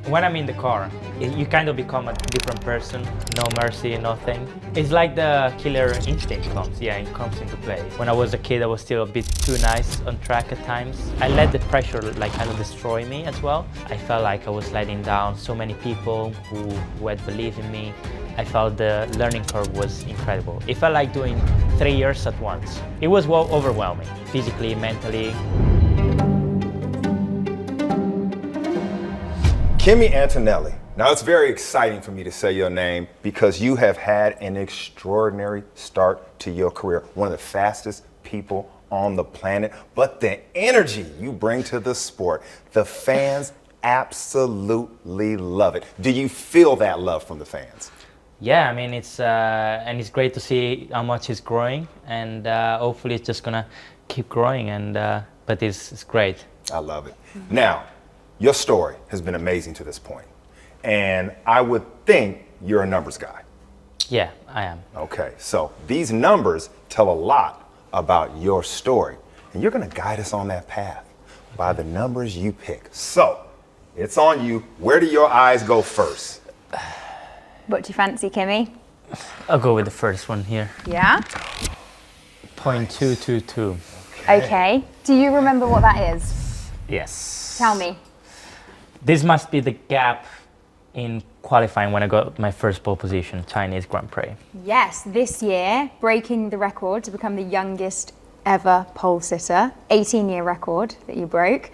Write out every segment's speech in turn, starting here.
When I'm in the car, you kind of become a different person. No mercy, nothing. It's like the killer instinct comes, it comes into play. When I was a kid, I was still a bit too nice on track at times. I let the pressure kind of destroy me as well. I felt like I was letting down so many people who had believed in me. I felt the learning curve was incredible. It felt like doing 3 years at once. It was overwhelming, physically, mentally. Kimi Antonelli. Now it's very exciting for me to say your name because you have had an extraordinary start to your career. One of the fastest people on the planet, but the energy you bring to the sport, the fans absolutely love it. Do you feel that love from the fans? Yeah, I mean, it's great to see how much it's growing, and hopefully it's just gonna keep growing, but it's great. I love it. Now, your story has been amazing to this point, and I would think you're a numbers guy. Yeah, I am. Okay, so these numbers tell a lot about your story, and you're gonna guide us on that path by the numbers you pick. So, it's on you. Where do your eyes go first? What do you fancy, Kimi? I'll go with the first one here. Yeah? 0.222. Okay. Do you remember what that is? Yes. Tell me. This must be the gap in qualifying when I got my first pole position, Chinese Grand Prix. Yes, this year, breaking the record to become the youngest ever pole sitter, 18-year record that you broke.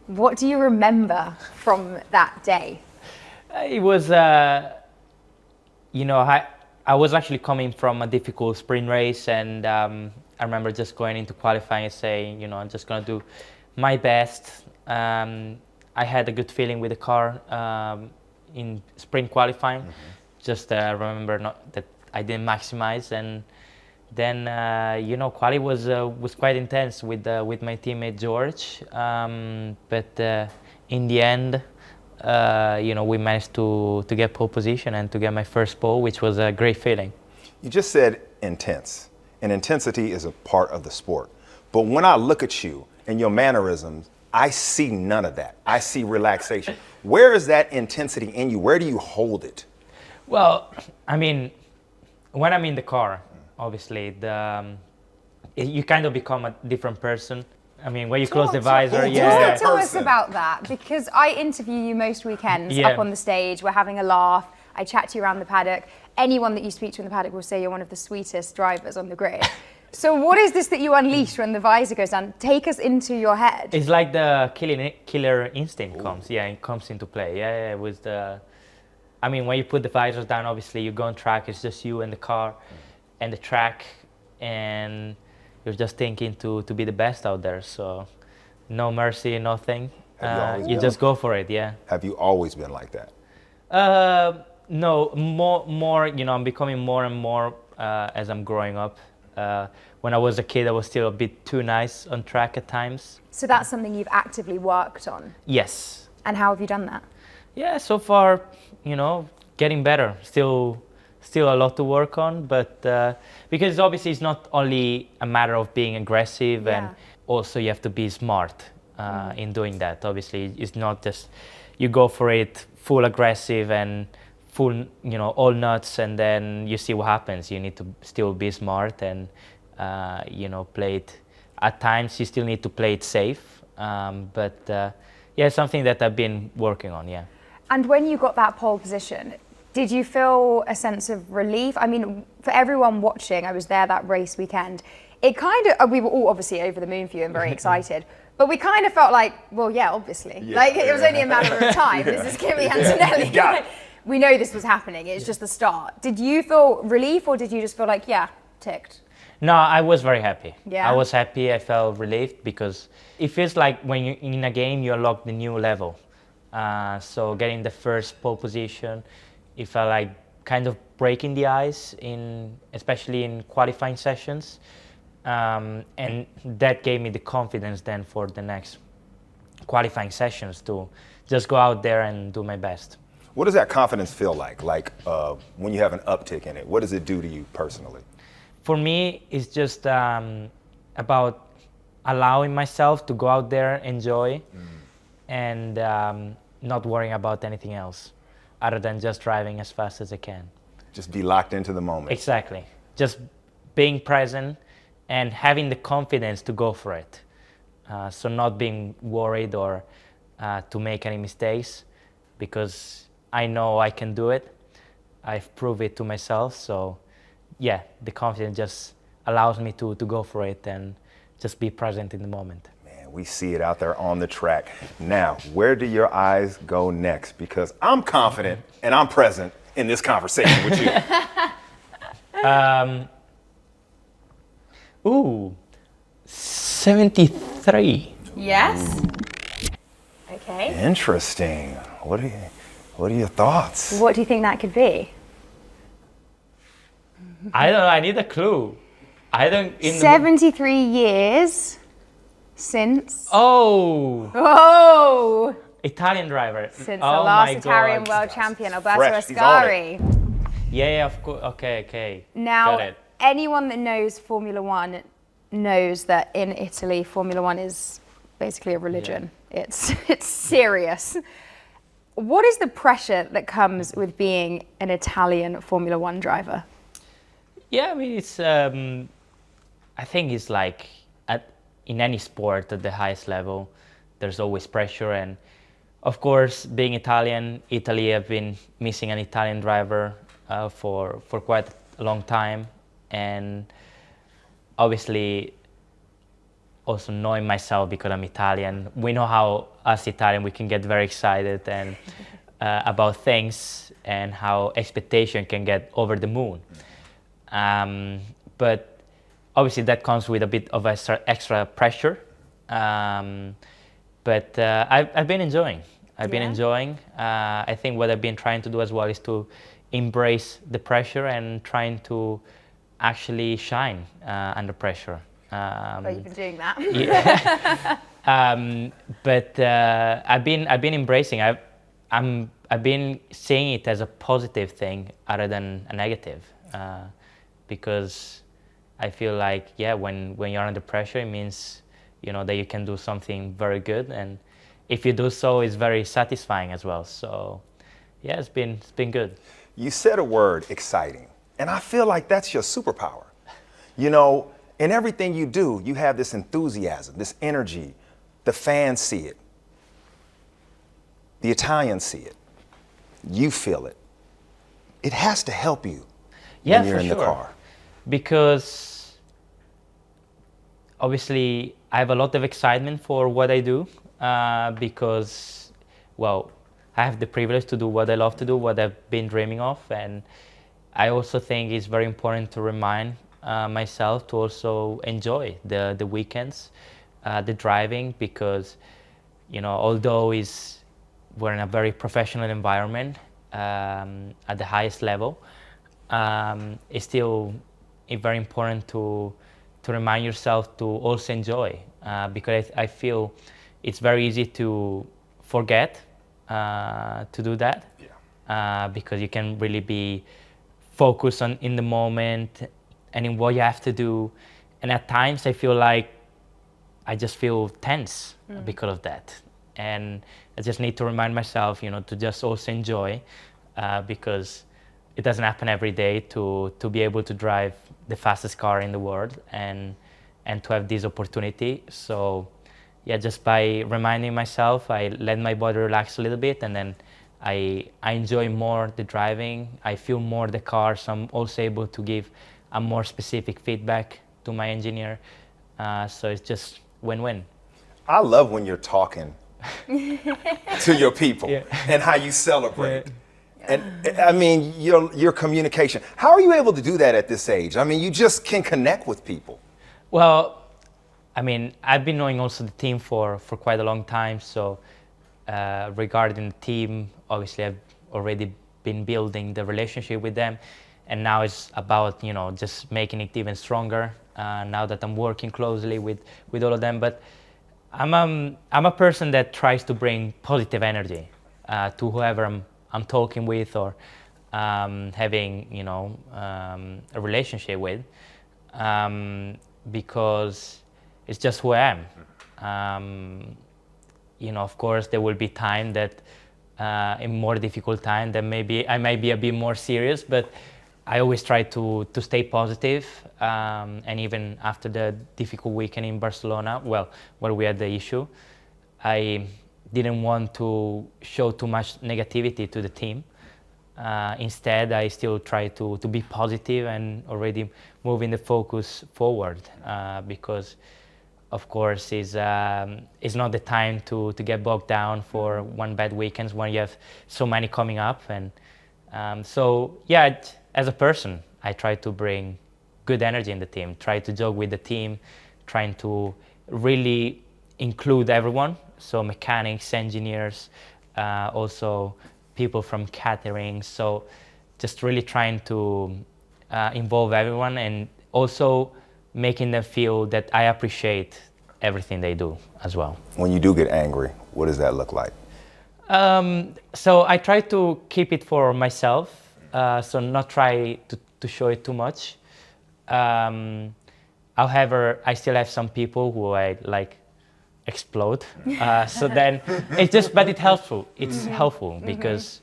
What do you remember from that day? It was, I was actually coming from a difficult sprint race, and I remember just going into qualifying and saying, I'm just going to do my best. I had a good feeling with the car in sprint qualifying. Just remember that I didn't maximize, and then quali was quite intense with my teammate George. But in the end, we managed to get pole position and to get my first pole, which was a great feeling. You just said intense, and intensity is a part of the sport. But when I look at you and your mannerisms, I see none of that. I see relaxation. Where is that intensity in you? Where do you hold it? Well, I mean, when I'm in the car, obviously, you kind of become a different person. I mean, when you close the visor, Talk to us about that, because I interview you most weekends up on the stage. We're having a laugh. I chat to you around the paddock. Anyone that you speak to in the paddock will say you're one of the sweetest drivers on the grid. So what is this that you unleash when the visor goes down? Take us into your head. It's like the killer instinct comes. Yeah, it comes into play. Yeah, it was I mean, when you put the visors down, obviously you go on track. It's just you and the car and the track, and you're just thinking to be the best out there. So no mercy, nothing. You just go for it. Yeah. Have you always been like that? No, more. I'm becoming more and more as I'm growing up. When I was a kid, I was still a bit too nice on track at times. So that's something you've actively worked on? Yes. And how have you done that? Yeah, so far, getting better. Still a lot to work on, but because obviously it's not only a matter of being aggressive, and also you have to be smart in doing that. Obviously, it's not just you go for it full aggressive and full, all nuts, and then you see what happens. You need to still be smart and, play it. At times, you still need to play it safe. But something that I've been working on, yeah. And when you got that pole position, did you feel a sense of relief? I mean, for everyone watching, I was there that race weekend. It kind of, we were all obviously over the moon for you and very excited. But we kind of felt like, well, yeah, obviously. It was only a matter of time. This is Kimi Antonelli. We know this was happening. It's just the start. Did you feel relief, or did you just feel like, yeah, ticked? No, I was very happy. Yeah. I was happy. I felt relieved because it feels like when you're in a game, you unlock the new level. So getting the first pole position, it felt like kind of breaking the ice, especially in qualifying sessions. And that gave me the confidence then for the next qualifying sessions to just go out there and do my best. What does that confidence feel like? Like when you have an uptick in it, what does it do to you personally? For me, it's just about allowing myself to go out there, enjoy, and not worrying about anything else other than just driving as fast as I can. Just be locked into the moment. Exactly. Just being present and having the confidence to go for it. So not being worried or to make any mistakes, because I know I can do it. I've proved it to myself. So yeah, the confidence just allows me to go for it and just be present in the moment. Man, we see it out there on the track. Now, where do your eyes go next? Because I'm confident and I'm present in this conversation with you. Ooh, 73. Yes. Okay. Interesting. What are your thoughts? What do you think that could be? I don't know. I need a clue. I don't. 73 years since. Oh, Oh! Italian driver. Since Oh the last my Italian God. world champion, Alberto Fresh, he's on it. Ascari. Yeah, of course. Okay. Now, Got it. anyone that knows Formula One knows that in Italy, Formula One is basically a religion. It's serious. What is the pressure that comes with being an Italian Formula One driver? Yeah, I mean, it's. I think it's like in any sport at the highest level, there's always pressure, and of course, being Italian, Italy have been missing an Italian driver for quite a long time, and obviously, also knowing myself because I'm Italian, we know how us Italian we can get very excited and about things, and how expectation can get over the moon. But obviously that comes with a bit of extra pressure. But I've been enjoying. I think what I've been trying to do as well is to embrace the pressure and trying to actually shine under pressure. Well, you've been doing that. Yeah. But I've been embracing. I've been seeing it as a positive thing other than a negative, because I feel like when you're under pressure, it means that you can do something very good, and if you do so, it's very satisfying as well. So yeah, it's been good. You said a word, exciting, and I feel like that's your superpower. In everything you do, you have this enthusiasm, this energy. The fans see it. The Italians see it. You feel it. It has to help you when you're in the car. Because obviously I have a lot of excitement for what I do, because, well, I have the privilege to do what I love to do, what I've been dreaming of, and I also think it's very important to remind myself to also enjoy the weekends, the driving, because although we're in a very professional environment at the highest level, it's still very important to remind yourself to also enjoy, because I feel it's very easy to forget to do that, because you can really be focused in the moment and in what you have to do, and at times I feel like I just feel tense because of that, and I just need to remind myself, to just also enjoy, because it doesn't happen every day to be able to drive the fastest car in the world and to have this opportunity. So yeah, just by reminding myself, I let my body relax a little bit, and then I enjoy more the driving. I feel more the car, so I'm also able to give a more specific feedback to my engineer. So it's just win-win. I love when you're talking to your people and how you celebrate. And I mean, your communication. How are you able to do that at this age? I mean, you just can connect with people. Well, I mean, I've been knowing also the team for quite a long time. So regarding the team, obviously I've already been building the relationship with them. And now it's about, just making it even stronger now that I'm working closely with all of them. But I'm a person that tries to bring positive energy to whoever I'm talking with or having, a relationship with, because it's just who I am. Of course, there will be time that in more difficult time, then maybe I might be a bit more serious. But I always try to stay positive. And even after the difficult weekend in Barcelona, well, where we had the issue, I didn't want to show too much negativity to the team. Instead, I still try to be positive and already moving the focus forward, because of course it's not the time to get bogged down for one bad weekend when you have so many coming up. And so yeah, as a person, I try to bring good energy in the team, try to joke with the team, trying to really include everyone, so mechanics, engineers, also people from catering. So just really trying to involve everyone, and also making them feel that I appreciate everything they do as well. When you do get angry, what does that look like? So I try to keep it for myself, so not try to show it too much. However, I still have some people who I like explode. So then it's just, but it's helpful. It's helpful because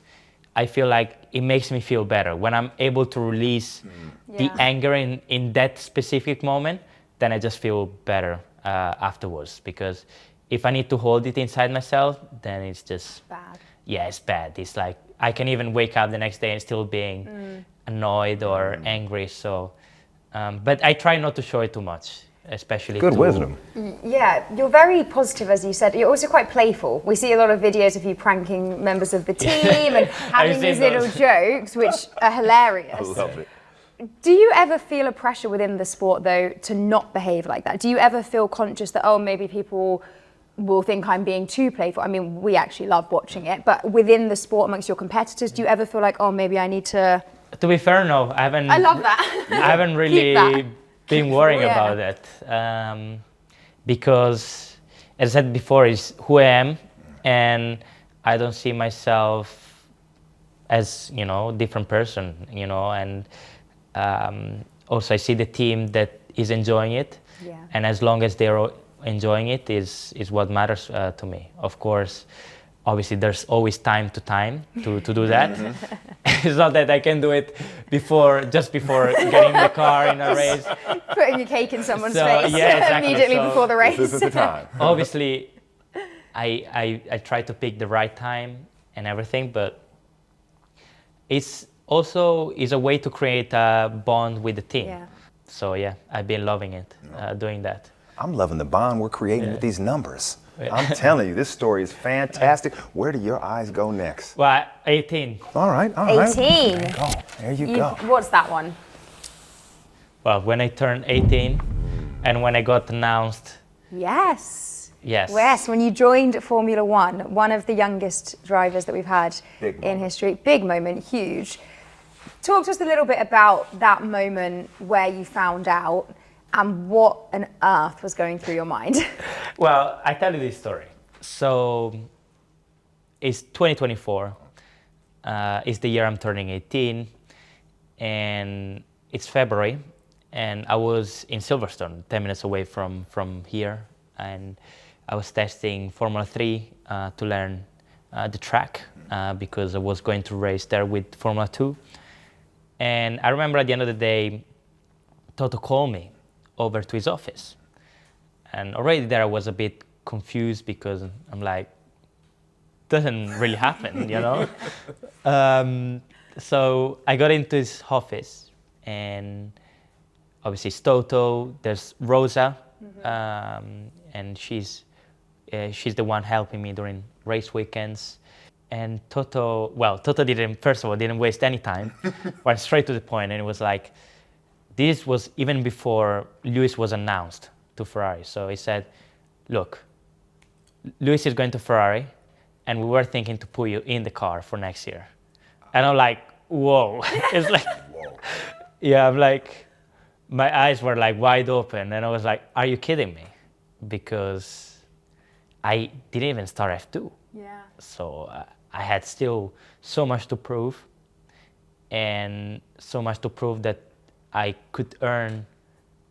I feel like it makes me feel better when I'm able to release the anger in that specific moment. Then I just feel better afterwards, because if I need to hold it inside myself, then it's just bad. Yeah, it's bad. It's like I can even wake up the next day and still being annoyed or angry. So, but I try not to show it too much, especially Good wisdom. Yeah, you're very positive, as you said. You're also quite playful. We see a lot of videos of you pranking members of the team and having these little jokes, which are hilarious. I love it. Do you ever feel a pressure within the sport, though, to not behave like that? Do you ever feel conscious that, oh, maybe people will think I'm being too playful? I mean, we actually love watching it, but within the sport, amongst your competitors, do you ever feel like, oh, maybe I need to... To be fair, no, I haven't. I love that. I haven't really been worrying about that, because, as I said before, is who I am, and I don't see myself as, you know, different person, you know, and also I see the team that is enjoying it, and as long as they're enjoying it is what matters to me. Of course, obviously there's always time to do that. It's not that I can do it just before getting in the car in a race. Putting a cake in someone's So, face yeah, exactly. immediately So before the race. This is the time. Obviously, I try to pick the right time and everything, but it's also is a way to create a bond with the team. Yeah. So yeah, I've been loving it, doing that. I'm loving the bond we're creating with these numbers. I'm telling you, this story is fantastic. Where do your eyes go next? Well, 18. All right, all right. 18. There you go. There you go. What's that one? Well, when I turned 18 and when I got announced. Yes. Yes. Yes, when you joined Formula One of the youngest drivers that we've had in history. Big moment, huge. Talk to us a little bit about that moment where you found out and what on earth was going through your mind. Well, I tell you this story. So it's 2024. It's the year I'm turning 18, and it's February, and I was in Silverstone, 10 minutes away from here, and I was testing Formula 3 to learn the track because I was going to race there with Formula 2. And I remember at the end of the day, Toto called me over to his office. And already there I was a bit confused because I'm like, doesn't really happen, you know? So I got into his office, and obviously it's Toto, there's Rosa, and she's the one helping me during race weekends. And Toto didn't waste any time, went straight to the point, and it was like, this was even before Lewis was announced to Ferrari. So he said, look, Lewis is going to Ferrari, and we were thinking to put you in the car for next year. And I'm like, whoa. It's like, yeah, I'm like, my eyes were like wide open, and I was like, are you kidding me? Because I didn't even start F2. Yeah. So I had still so much to prove, and so much to prove that I could earn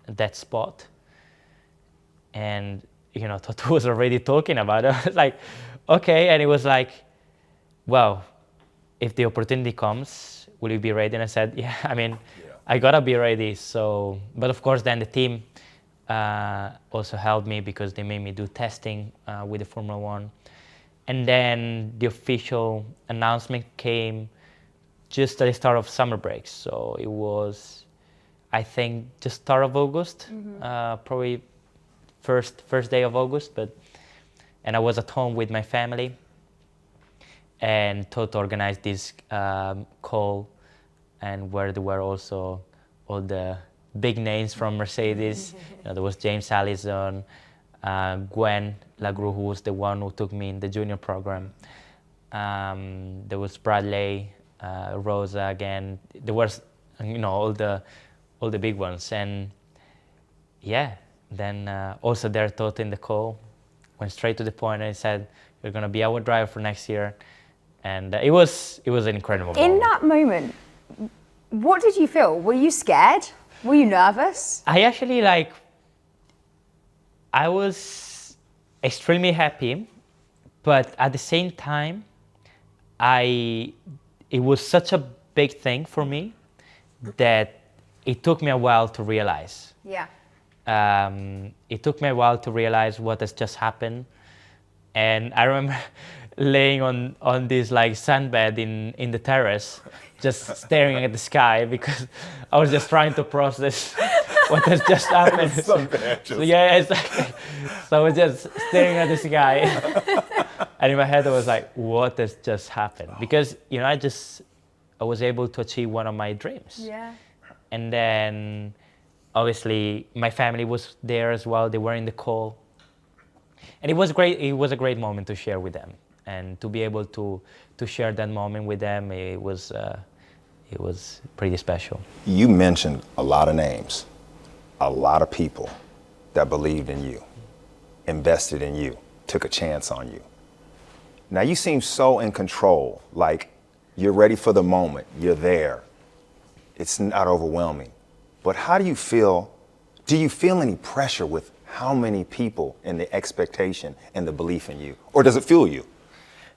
that spot. And, you know, Toto was already talking about it. I was like, okay. And it was like, well, if the opportunity comes, will you be ready? And I said, yeah, I mean, Yeah. I gotta be ready. So, but of course, then the team also helped me because they made me do testing with the Formula One. And then the official announcement came just at the start of summer break. So it was, I think, just start of August, probably first day of August. And I was at home with my family, and Toto organized this call, and where there were also all the big names from Mercedes. There was James Allison, Gwen Lagrue, who was the one who took me in the junior program. There was Bradley, Rosa again. There was, all the big ones. And yeah, then also there Toto in the call went straight to the point and said, "You're gonna be our driver for next year." And it was an incredible moment. In that moment, what did you feel? Were you scared? Were you nervous? I actually I was extremely happy, but at the same time, it was such a big thing for me that it took me a while to realize. Yeah. It took me a while to realize what has just happened. And I remember laying on this sandbed in the terrace, just staring at the sky because I was just trying to process what has just happened. So yeah, exactly. So I was just staring at the sky. And in my head I was like, what has just happened? Because, I was able to achieve one of my dreams. Yeah. And then obviously my family was there as well. They were in the call. And it was great. It was a great moment to share with them, and to be able to share that moment with them. It was pretty special. You mentioned a lot of names, a lot of people that believed in you, invested in you, took a chance on you. Now you seem so in control, like you're ready for the moment, you're there. It's not overwhelming. But how do you feel? Do you feel any pressure with how many people and the expectation and the belief in you? Or does it fuel you?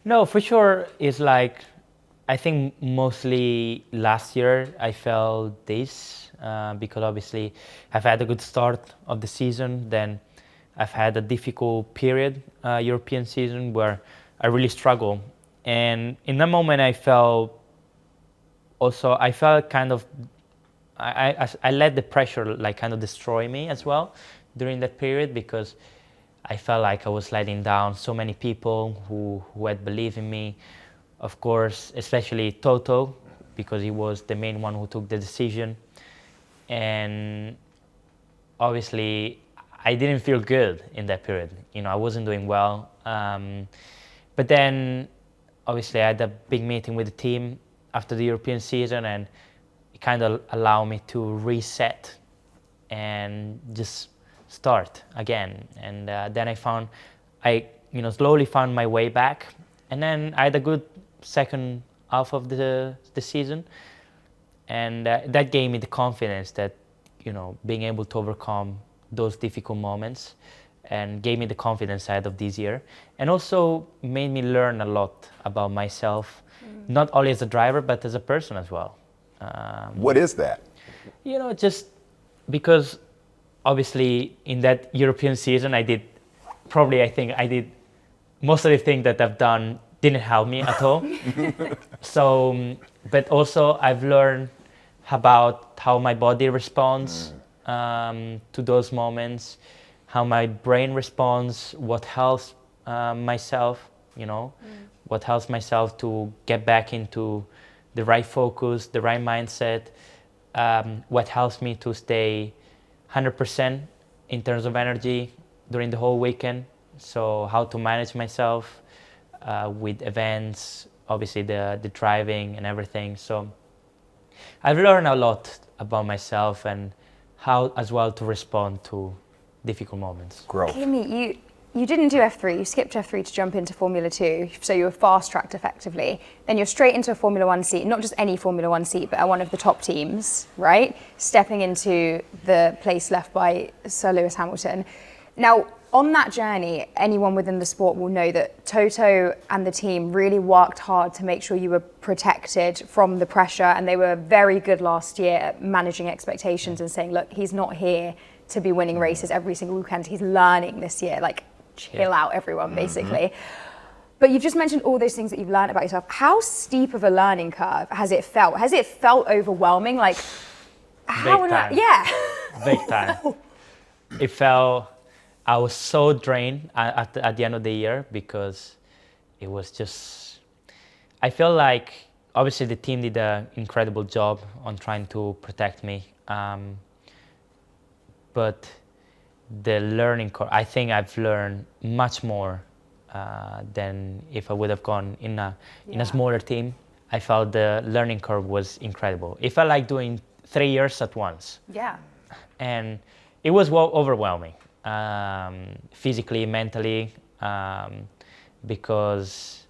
No, for sure. It's I think mostly last year I felt this because obviously I've had a good start of the season. Then I've had a difficult period, European season, where I really struggled. And in that moment I felt kind of, I let the pressure kind of destroy me as well during that period, because I felt like I was letting down so many people who had believed in me. Of course, especially Toto, because he was the main one who took the decision. And obviously, I didn't feel good in that period. I wasn't doing well. But then, obviously, I had a big meeting with the team after the European season, and it kind of allowed me to reset and just start again. And then I slowly found my way back. And then I had a good second half of the season. And that gave me the confidence that, being able to overcome those difficult moments, and gave me the confidence ahead of this year. And also made me learn a lot about myself, not only as a driver, but as a person as well. What is that? Just because obviously in that European season I think I did most of the things that I've done didn't help me at all. So, but also I've learned about how my body responds to those moments, how my brain responds, what helps myself, what helps myself to get back into the right focus, the right mindset, what helps me to stay 100% in terms of energy during the whole weekend. So how to manage myself with events, obviously the driving and everything. So I've learned a lot about myself and how as well to respond to difficult moments. Growth. Kimi, you didn't do F3, you skipped F3 to jump into Formula 2, so you were fast-tracked effectively. Then you're straight into a Formula 1 seat, not just any Formula 1 seat, but at one of the top teams, right? Stepping into the place left by Sir Lewis Hamilton. Now, On that journey, anyone within the sport will know that Toto and the team really worked hard to make sure you were protected from the pressure, and they were very good last year at managing expectations and saying, look, he's not here to be winning races every single weekend. He's learning this year. Like, chill out, everyone, basically. But you've just mentioned all those things that you've learned about yourself. How steep of a learning curve has it felt? Has it felt overwhelming? Like, how? Big time. Yeah. Big time. It felt, I was so drained at the end of the year because it was just, I feel like obviously the team did an incredible job on trying to protect me. But the learning curve, I think I've learned much more than if I would have gone in a smaller team. I felt the learning curve was incredible. It felt like doing 3 years at once. Yeah. And it was overwhelming, physically, mentally, because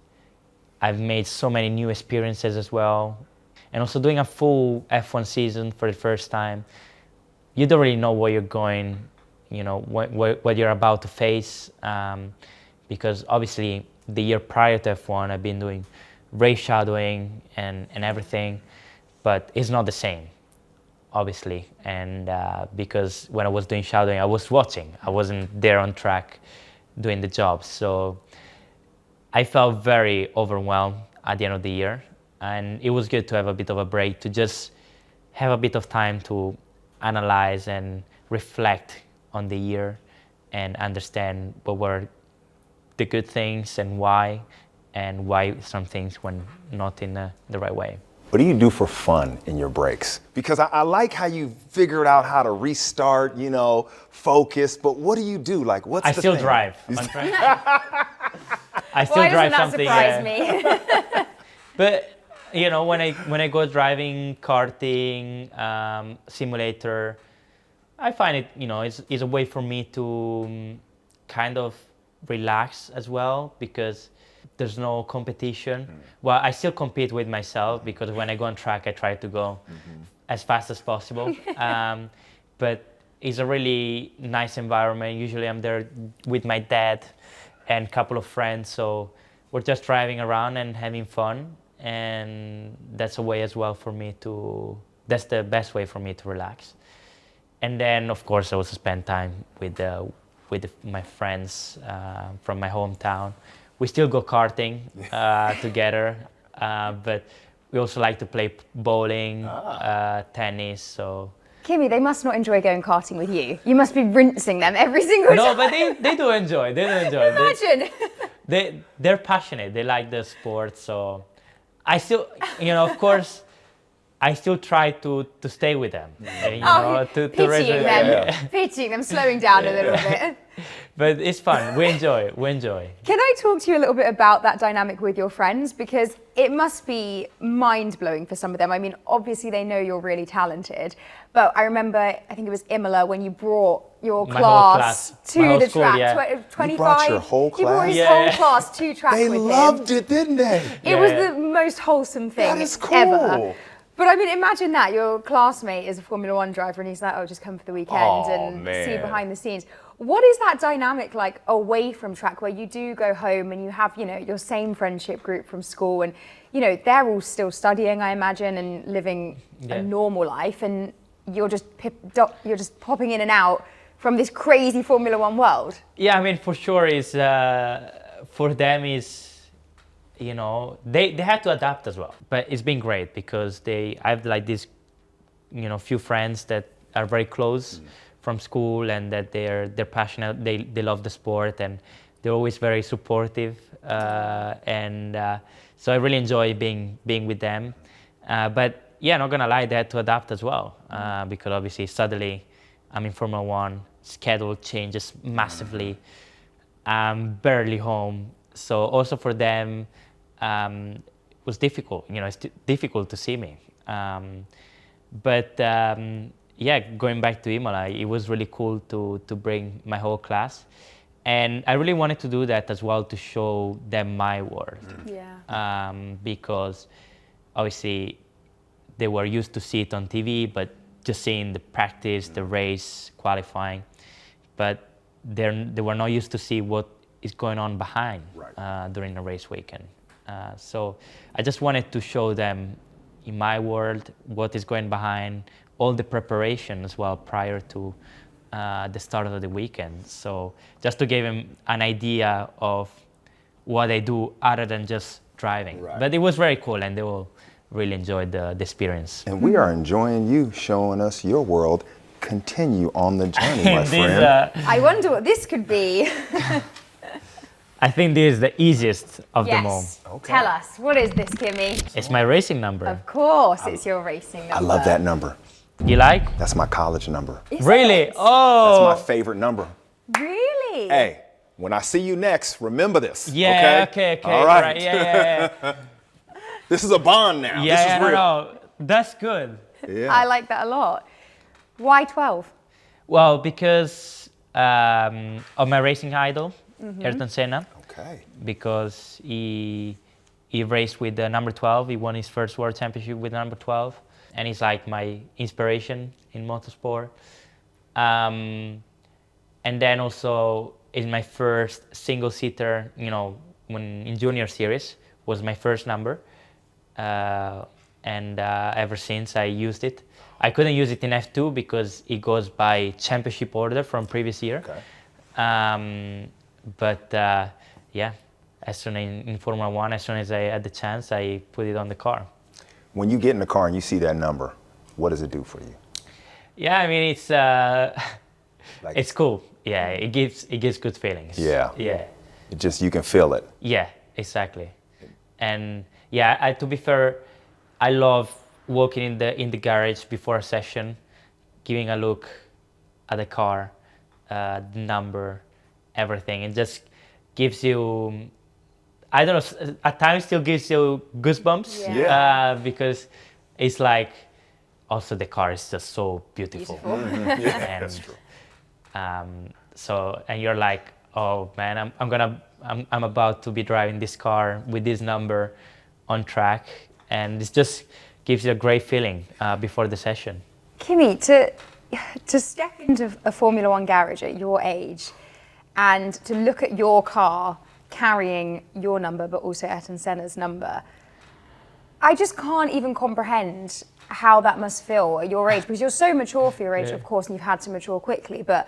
I've made so many new experiences as well. And also doing a full F1 season for the first time, you don't really know where you're going, you know, what you're about to face. Because obviously the year prior to F1, I've been doing race shadowing and everything, but it's not the same, obviously. And because when I was doing shadowing, I was watching. I wasn't there on track doing the job. So I felt very overwhelmed at the end of the year. And it was good to have a bit of a break, to just have a bit of time to analyze and reflect on the year and understand what were the good things and why some things went not in the right way. What do you do for fun in your breaks? Because I like how you figured out how to restart, you know, focus, but what do you do? Like, what's I the still thing? drive. I still Why drive doesn't that something. surprise me? But you know, when I go driving, karting, simulator, I find it, you know, it's a way for me to kind of relax as well, because there's no competition. Well, I still compete with myself, because when I go on track, I try to go as fast as possible. But it's a really nice environment. Usually I'm there with my dad and a couple of friends, so we're just driving around and having fun. And that's a way as well for me that's the best way for me to relax. And then, of course, I also spend time with my friends from my hometown. We still go karting together, but we also like to play bowling, tennis. So Kimi, they must not enjoy going karting with you. You must be rinsing them every single time. no, but they do enjoy. They do enjoy. Imagine. They're passionate. They like the sport. So I still, you know, of course, I still try to stay with them. You know, to pitying them, pitying them, slowing down a little bit. But it's fun. We enjoy. We enjoy. Can I talk to you a little bit about that dynamic with your friends? Because it must be mind-blowing for some of them. I mean, obviously they know you're really talented, but I remember, I think it was Imola, when you brought your My whole class. to My whole the school, track. yeah. 25. You brought your whole You brought his class? whole Yeah. class to track They with him. loved it, didn't they? It was Yeah. the most wholesome thing That is cool. ever. But I mean, imagine that your classmate is a Formula One driver and he's like, oh, just come for the weekend Oh, and see man. behind the scenes. What is that dynamic like away from track, where you do go home and you have, you know, your same friendship group from school, and, you know, they're all still studying, I imagine, and living a normal life, and you're just popping in and out from this crazy Formula One world? Yeah, I mean, for sure, is for them is, you know, they had to adapt as well. But it's been great, because I have like this, you know, few friends that are very close from school, and that they're passionate. They love the sport, and they're always very supportive. So I really enjoy being with them. But yeah, not gonna lie, they had to adapt as well, because obviously suddenly I'm in Formula One, schedule changes massively. I'm barely home. So also for them, it was difficult. You know, it's difficult to see me. Yeah, going back to Imola, it was really cool to bring my whole class. And I really wanted to do that as well, to show them my world. Yeah. Because obviously they were used to see it on TV, but just seeing the practice, the race, qualifying. But they were not used to see what is going on behind Right. during the race weekend. So I just wanted to show them in my world what is going behind, all the preparation as well prior to the start of the weekend. So just to give them an idea of what I do other than just driving. Right. But it was very cool, and they all really enjoyed the experience. And we are enjoying you showing us your world. Continue on the journey, my This, friend. I wonder what this could be. I think this is the easiest of them all. Yes. Okay. Tell us, what is this, Kimi? It's my racing number. Of course, it's your racing number. I love that number. You like? That's my college number. Is Really? it? Oh. That's my favorite number. Really? Hey, when I see you next, remember this. Yeah. Okay. All right. Yeah. This is a bond now. Yeah. This is real. No, that's good. Yeah. I like that a lot. Why 12? Well, because of my racing idol, Ayrton Senna. Okay. Because he raced with the number 12. He won his first world championship with number 12, and he's like my inspiration in motorsport. And then also in my first single-seater, when in junior series was my first number, and ever since I used it. I couldn't use it in F2 because it goes by championship order from previous year. Okay. But yeah, as soon in Formula One, as soon as I had the chance, I put it on the car. When you get in the car and you see that number, what does it do for you? Yeah, I mean it's Like, it's cool. Yeah, it gives good feelings. Yeah. Yeah. it just, you can feel it. Yeah, exactly. And yeah, to be fair, I love walking in the garage before a session, giving a look at the car, the number, everything. It just gives you, I don't know, at times still gives you goosebumps. Yeah. Because it's like, also the car is just so beautiful. Yeah, And, that's true. So, and you're like, oh man, I'm about to be driving this car with this number on track, and it just gives you a great feeling before the session. Kimi, to step into a Formula One garage at your age and to look at your car carrying your number, but also Ayrton Senna's number, I just can't even comprehend how that must feel at your age, because you're so mature for your age, Yeah. of course, and you've had to mature quickly, but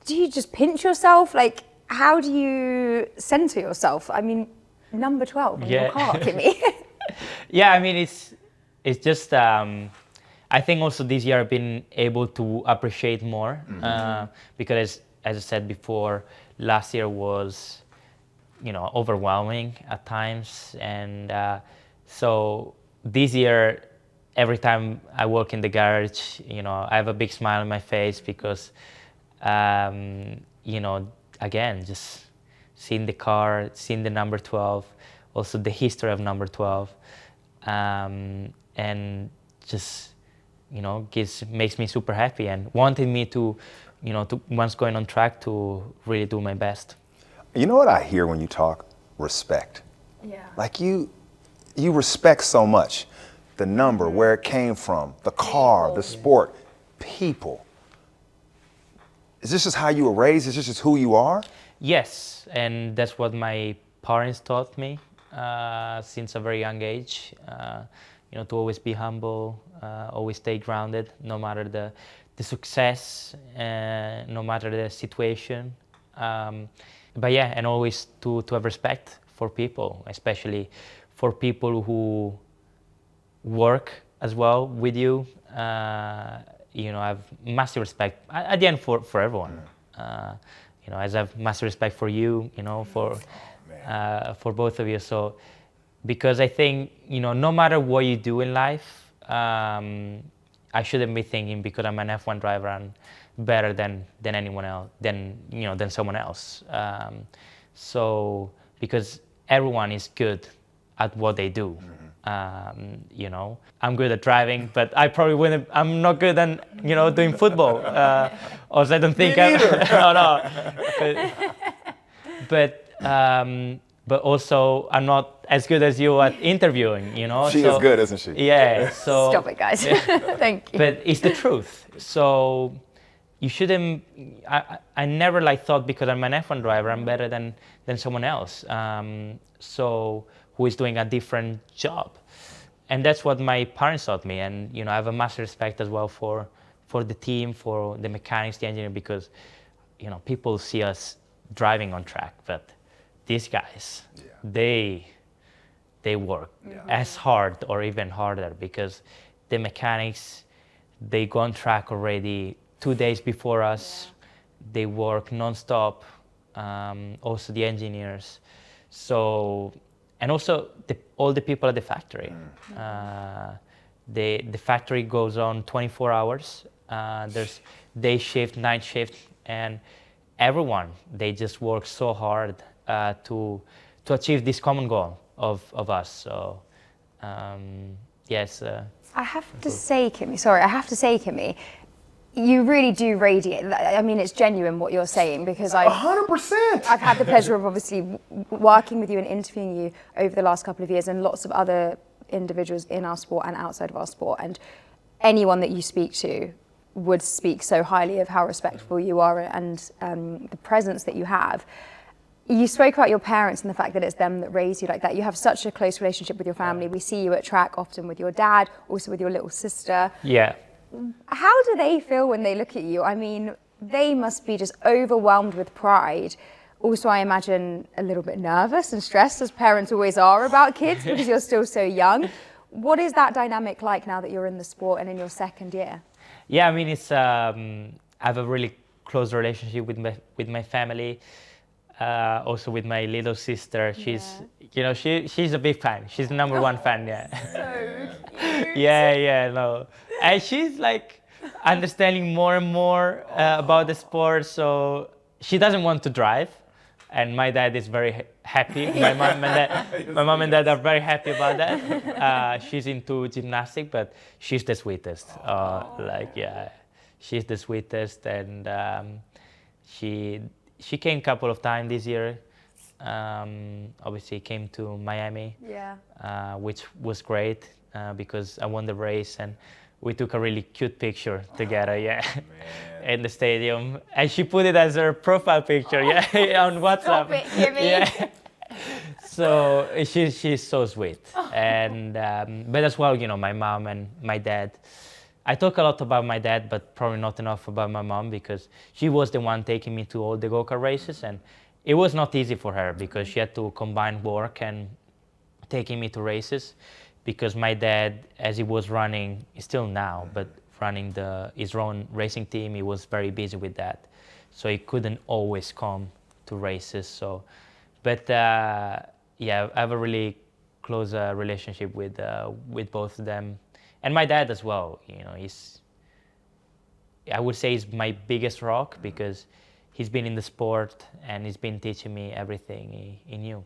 do you just pinch yourself? Like, how do you center yourself? I mean, number 12 in your Yeah. car, Kimi. Yeah, I mean, it's just, I think also this year I've been able to appreciate more, because as I said before, last year was, overwhelming at times. And so this year, every time I walk in the garage, I have a big smile on my face because, again, just seeing the car, seeing the number 12, also the history of number 12, and just, makes me super happy and wanted me to, once going on track, to really do my best. You know what I hear when you talk? Respect. Yeah. Like you respect so much. The number, where it came from, the car, the sport, people. Is this just how you were raised? Is this just who you are? Yes, and that's what my parents taught me since a very young age. To always be humble, always stay grounded, no matter the success, no matter the situation. But yeah, and always to have respect for people, especially for people who work as well with you. I have massive respect at the end for everyone. As I have massive respect for you, for both of you. So, because I think, no matter what you do in life, I shouldn't be thinking because I'm an F1 driver I'm better than anyone else, than someone else. So, because everyone is good at what they do. I'm good at driving, but I probably wouldn't. I'm not good at doing football. Also, I don't think but also I'm not as good as you at interviewing. She is good, isn't she? Yeah. So Stop it, guys. Thank you. but it's the truth. So you shouldn't. I never like thought because I'm an F1 driver, I'm better than someone else. So who is doing a different job, and that's what my parents taught me. And I have a massive respect as well for the team, for the mechanics, the engineer, because people see us driving on track, but these guys, they work as hard or even harder, because the mechanics, they go on track already 2 days before us. They work non-stop. Also the engineers. So, and also all the people at the factory. The factory goes on 24 hours. There's day shift, night shift, and everyone, they just work so hard to achieve this common goal of us. So, yes. I have to say, Kimi, you really do radiate. I mean, it's genuine what you're saying, because 100%. I've had the pleasure of obviously working with you and interviewing you over the last couple of years, and lots of other individuals in our sport and outside of our sport. And anyone that you speak to would speak so highly of how respectful you are and the presence that you have. You spoke about your parents and the fact that it's them that raised you like that. You have such a close relationship with your family. We see you at track often with your dad, also with your little sister. Yeah. How do they feel when they look at you? I mean, they must be just overwhelmed with pride. Also, I imagine a little bit nervous and stressed, as parents always are about kids, because you're still so young. What is that dynamic like now that you're in the sport and in your second year? Yeah, I mean, it's I have a really close relationship with my family. Also with my little sister. She's she's a big fan. She's the number one fan. Yeah. So cute. Yeah, no. And she's like understanding more and more about the sport. So she doesn't want to drive, and my dad is very happy. My mom and dad are very happy about that. She's into gymnastics, but she's the sweetest. She's the sweetest, and she came a couple of times this year. Obviously came to Miami, which was great because I won the race, and we took a really cute picture together, in the stadium. And she put it as her profile picture, on WhatsApp. Stop it, Kimi. So she's so sweet. And but as well, my mom and my dad. I talk a lot about my dad, but probably not enough about my mom, because she was the one taking me to all the go-kart races, and it was not easy for her because she had to combine work and taking me to races, because my dad, as he was running, still now, but running his own racing team, he was very busy with that. So he couldn't always come to races. So, but I have a really close relationship with both of them. And my dad as well, I would say he's my biggest rock, because he's been in the sport and he's been teaching me everything he knew.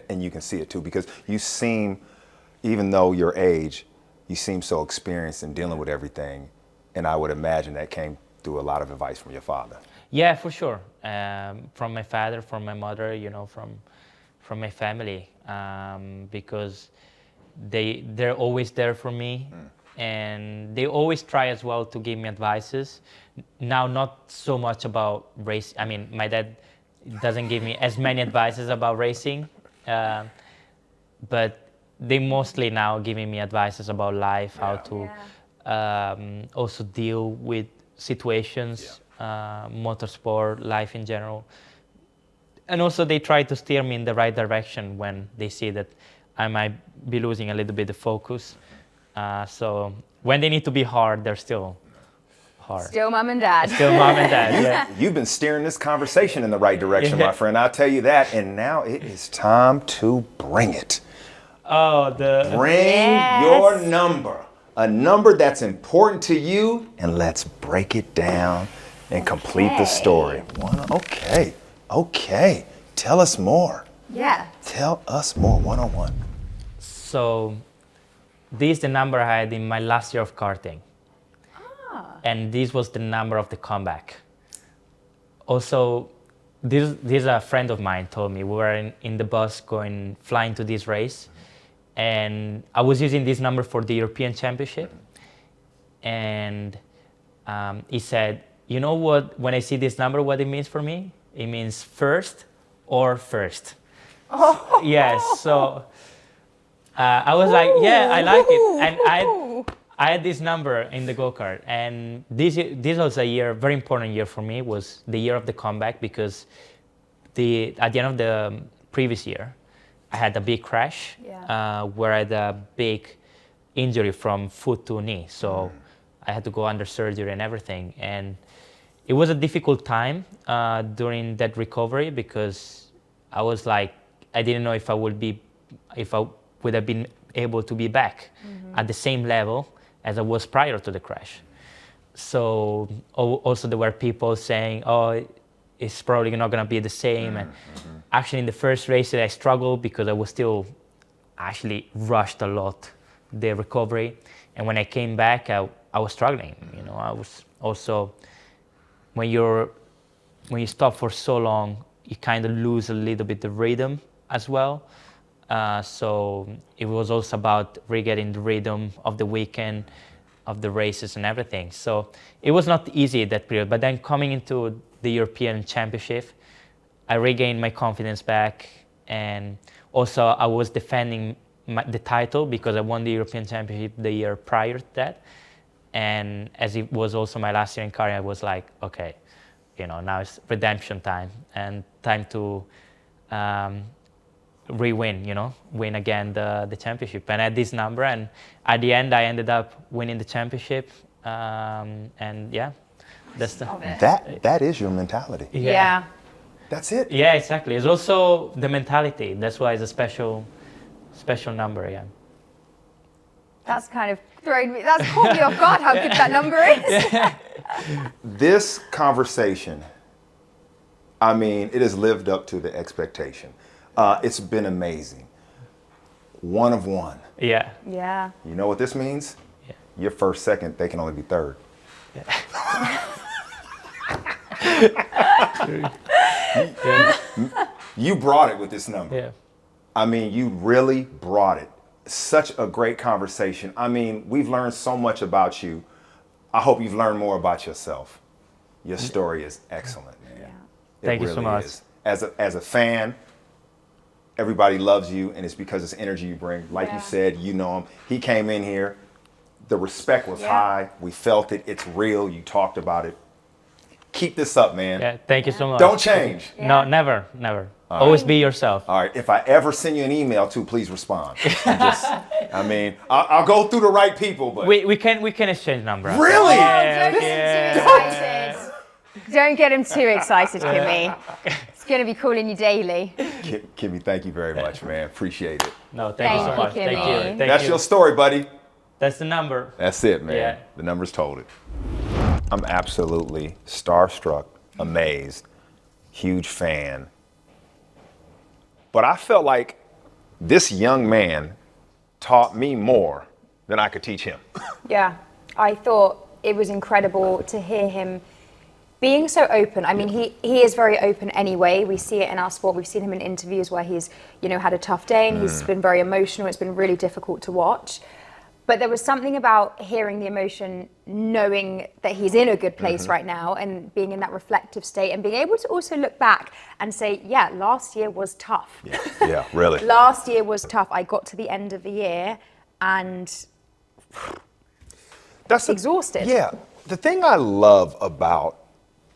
And you can see it too, because you seem, even though your age, you seem so experienced in dealing with everything. And I would imagine that came through a lot of advice from your father. Yeah, for sure. From my father, from my mother, from my family, because they're always there for me, and they always try as well to give me advices. Now, not so much about race. I mean, my dad doesn't give me as many advices about racing, but they mostly now giving me advices about life, how to also deal with situations, motorsport, life in general. And also they try to steer me in the right direction when they see that I might be losing a little bit of focus. So when they need to be hard, they're still hard. Still mom and dad. Still mom and dad, yeah. You've been steering this conversation in the right direction, my friend. I'll tell you that. And now it is time to bring it. Bring your number. A number that's important to you, and let's break it down and complete the story. Okay. Tell us more. Yeah. Tell us more, 101. So this is the number I had in my last year of karting. And this was the number of the comeback. Also, this a friend of mine told me. We were in the bus flying to this race, and I was using this number for the European Championship. And he said, you know what, when I see this number, what it means for me? It means first or first. Oh. Yes, so I was like, yeah, I like it. And I had this number in the go-kart. And this was a year, very important year for me, was the year of the comeback, because at the end of the previous year, I had a big crash where I had a big injury from foot to knee. So I had to go under surgery and everything. And it was a difficult time during that recovery, because I was like, I didn't know if I would have been able to be back at the same level as I was prior to the crash. So also there were people saying, oh, it's probably not going to be the same. And actually in the first race I struggled because I was still actually rushed a lot the recovery. And when I came back, I was struggling. You know, I was also, when you stop for so long, you kind of lose a little bit the rhythm as well. So it was also about re-getting the rhythm of the weekend, of the races and everything. So it was not easy that period. But then coming into the European Championship, I regained my confidence back. And also I was defending the title because I won the European Championship the year prior to that. And as it was also my last year in karting, I was like, okay, you know, now it's redemption time and time to re-win, you know, win again the championship. And I had this number, and at the end I ended up winning the championship. And yeah, that's that is your mentality. Yeah. That's it. Yeah, exactly. It's also the mentality. That's why it's a special number. Yeah. That's kind of thrown me. That's caught me off guard. How good that number is. This conversation, I mean, it has lived up to the expectation. It's been amazing. 1 of 1. Yeah. Yeah. You know what this means? Yeah. You're first, second, they can only be third. You brought it with this number. Yeah. I mean, you really brought it. Such a great conversation. I mean, we've learned so much about you. I hope you've learned more about yourself. Your story is excellent, man. Yeah. Thank you so much. Is. As a fan, everybody loves you, and it's because it's energy you bring. Like you said, you know him. He came in here. The respect was high. We felt it. It's real. You talked about it. Keep this up, man. Yeah. Thank you so much. Don't change. No, never. Always be yourself. All right. If I ever send you an email too, please respond. I'll go through the right people, but We can exchange numbers. Really? Don't get him too excited. Don't get him too excited, Kimi. It's going to be calling you daily. Kimmy, thank you very much, man. Appreciate it. No, thank you so much. Kimi. Thank you. Thank That's your story, buddy. That's the number. That's it, man. Yeah. The numbers told it. I'm absolutely starstruck, amazed, huge fan. But I felt like this young man taught me more than I could teach him. Yeah. I thought it was incredible to hear him being so open. I mean, he is very open anyway. We see it in our sport. We've seen him in interviews where he's, you know, had a tough day and he's been very emotional. It's been really difficult to watch. But there was something about hearing the emotion, knowing that he's in a good place right now and being in that reflective state and being able to also look back and say, yeah, last year was tough. Yeah, really. Last year was tough. I got to the end of the year and That's exhausted. Yeah. The thing I love about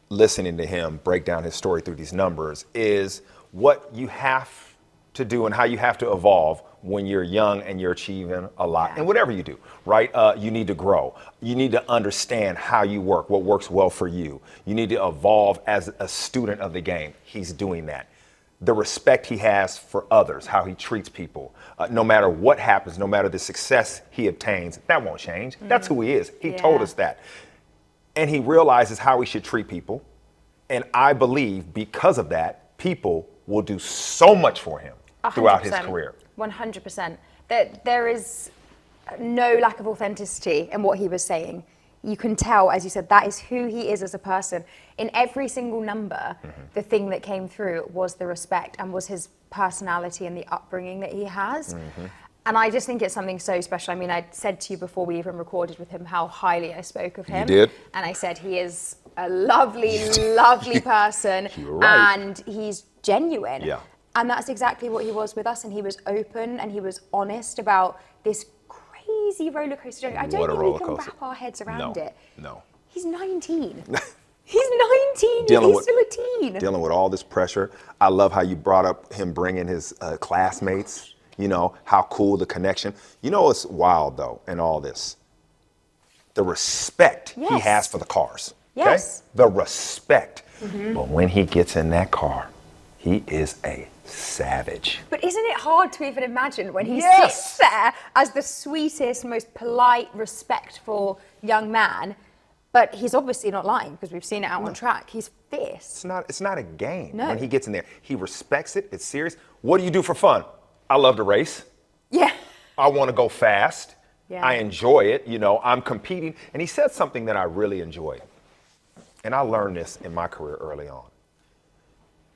listening to him break down his story through these numbers is what you have to do and how you have to evolve when you're young and you're achieving a lot and whatever you do, right? You need to grow. You need to understand how you work, what works well for you. You need to evolve as a student of the game. He's doing that. The respect he has for others, how he treats people, no matter what happens, no matter the success he obtains, that won't change. That's who he is. He told us that. And he realizes how he should treat people. And I believe because of that, people will do so much for him throughout his career. 100%. There is no lack of authenticity in what he was saying. You can tell, as you said, that is who he is as a person. In every single number, the thing that came through was the respect and was his personality and the upbringing that he has. And I just think it's something so special. I mean, I said to you before we even recorded with him how highly I spoke of him. You did. And I said he is a lovely, lovely person. You're right. And he's genuine. Yeah. And that's exactly what he was with us. And he was open and he was honest about this crazy roller coaster journey. I don't What a think we roller can coaster. wrap our heads around it. No. He's 19. He's 19. Dealing He's with- still a teen. Dealing with all this pressure. I love how you brought up him bringing his classmates, you know, how cool the connection. You know what's wild though in all this? The respect he Yes. has for the cars. Yes. Okay? The respect. But when he gets in that car, he is a savage. But isn't it hard to even imagine when he Yes. sits there as the sweetest, most polite, respectful young man, but he's obviously not lying because we've seen it out on track. He's fierce. It's not a game. No. When he gets in there, he respects it. It's serious. What do you do for fun? I love to race. Yeah. I want to go fast. Yeah. I enjoy it. You know, I'm competing. And he said something that I really enjoyed. And I learned this in my career early on.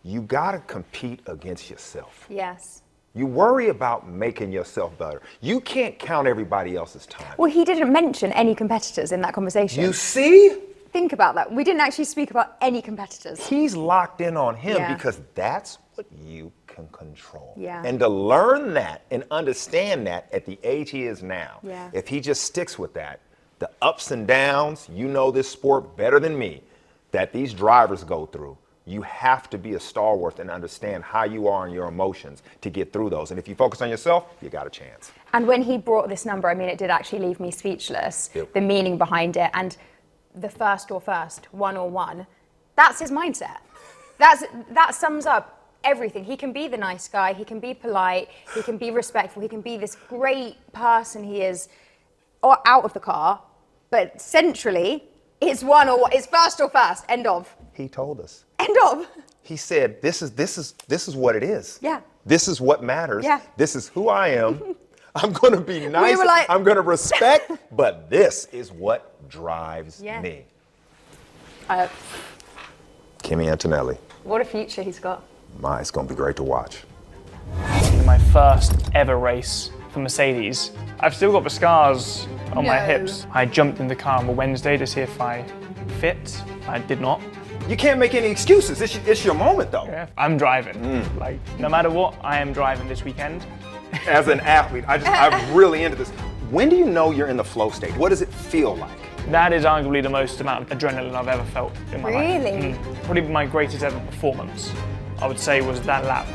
You got to compete against yourself. Yes. You worry about making yourself better. You can't count everybody else's time. Well, he didn't mention any competitors in that conversation. You see? Think about that. We didn't actually speak about any competitors. He's locked in on him Yeah. because that's what you can control. Yeah. And to learn that and understand that at the age he is now, Yeah. if he just sticks with that, the ups and downs, you know this sport better than me, that these drivers go through, you have to be a stalwart and understand how you are and your emotions to get through those. And if you focus on yourself, you got a chance. And when he brought this number, I mean, it did actually leave me speechless. Yep. The meaning behind it and the first, 101, that's his mindset. That sums up everything. He can be the nice guy, he can be polite, he can be respectful, he can be this great person he is out of the car, but centrally, it's first or first, end of. He told us. End of. He said, this is what it is. Yeah. This is what matters. Yeah. This is who I am. I'm going to be nice. were like- I'm going to respect, but this is what drives Yeah. me. Kimi Kimi Antonelli. What a future he's got. It's going to be great to watch. In my first ever race for Mercedes, I've still got the scars on my No. hips. I jumped in the car on the Wednesday to see if I fit. I did not. You can't make any excuses. It's your moment, though. Yeah, I'm driving. Like, no matter what, I am driving this weekend. As an athlete, I'm really into this. When do you know you're in the flow state? What does it feel like? That is arguably the most amount of adrenaline I've ever felt in my life. Really? Probably my greatest ever performance, I would say, was that lap.